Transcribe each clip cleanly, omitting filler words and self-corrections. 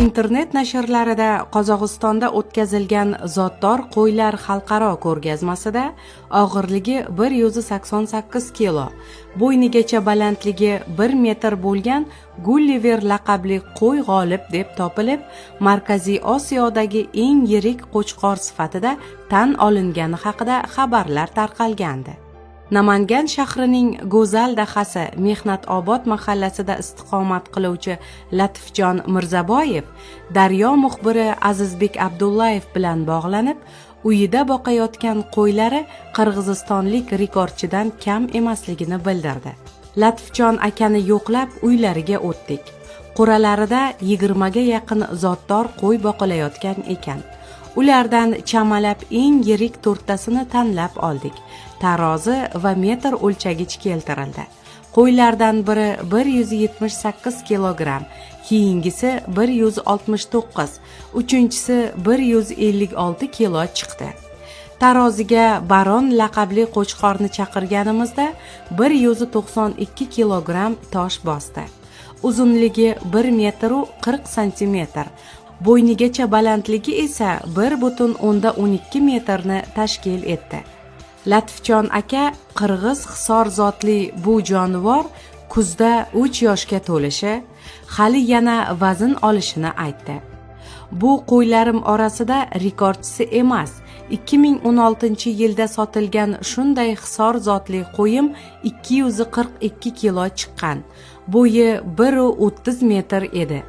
Internet nashrlarida Qozog'istonda o'tkazilgan zotdor qo'ylar xalqaro ko'rgazmasida og'irligi 188 kilo, bo'ynigacha balandligi 1 metr bo'lgan Gulliver laqabli qo'y g'olib deb topilib, Markaziy Osiyodagi eng yirik qo'chqor sifatida tan olingani haqida xabarlar tarqalgandi. Namangan shahrining go'zal dahasi Mehnatobod mahallasida istiqomat qiluvchi Latifjon Mirzaboyev Daryo muxbiri Azizbek Abdullayev bilan bog'lanib, uyida boqayotgan qo'ylari qirg'izistonlik rekordchidan kam emasligini bildirdi. Latifjon akani yo'qlab uylariga o'tdik. Quralarida 20 ga yaqin zotdor qo'y boqilayotgan ekan. Ulardan chamalab eng yirik 4 tasini tanlab oldik. Tarozi va metr o'lchagich keltirildi. Qo'ylardan biri 178 kilogramm, keyingisi 169, uchinchisi 156 kilo chiqdi. Taroziga Baron laqabli qo'chqorni chaqirganimizda 192 kilogramm tosh bosdi. Uzunligi 1 metr 40 santimetr, bo'ynigacha balandligi esa 1,12 metrni tashkil etdi. Latifjon aka qirg'iz hisor zotli bu jonivor kuzda 3 yoshga to'lishi, hali yana vazn olishini aytdi. Bu qo'ylarim orasida rekordchisi emas. 2016-yilda sotilgan shunday hisor zotli qo'yim 242 kilo chiqqan. Bo'yi 1,30 metr edi.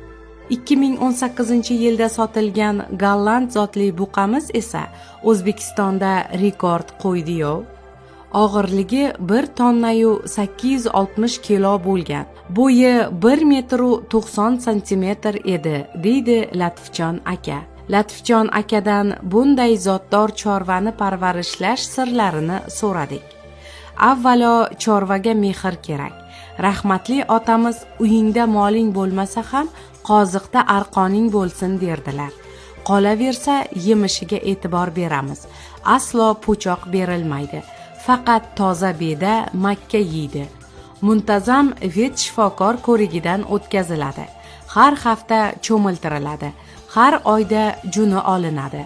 2018-yilda sotilgan golland zotli buqamiz esa O'zbekistonda rekord qo'ydi-yu. Og'irligi 1 tonnayu 860 kilo bo'lgan. Bo'yi 1 metr 90 santimetr edi, deydi Latifjon aka. Latifjon akadan bunday zotdor chorvani parvarishlash sirlarini so'radik. Avvalo chorvaga mehr kerak. Rahmatli otamiz uyingda moling bo'lmasa ham qoziqda arqoning bo'lsin derdilar. Qolaversa yemishiga e'tibor beramiz. Aslo po'choq berilmaydi. Faqat toza beda makka yeydi. Muntazam vet shifokor ko'rigidan o'tkaziladi. Har hafta cho'miltiriladi. Har oyda juni olinadi.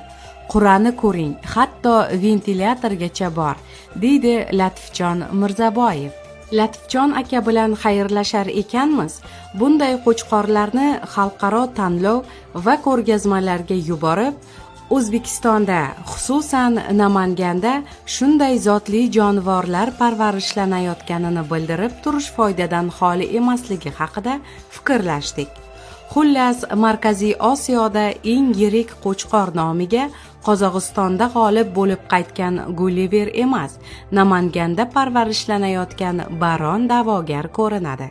Qur'ani ko'ring, hatto ventilyatorgacha bor, deydi Latifjon Mirzaboyev. Latifjon aka bilan xayrlashar ekanmiz, bunday qo'chqorlarni xalqaro tanlov va ko'rgazmalarga yuborib, O'zbekistonda, xususan Namanganda shunday zotli jonivorlar parvarishlanayotganini bildirib turish foydadan xoli emasligi haqida fikrlashdik. Xullas, Markaziy Osiyoda eng yirik qo'chqor nomiga Qozog'istonda g'olib bo'lib qaytgan Gulliver emas, Namanganda parvarishlanayotgan Baron da'vogar ko'rinadi.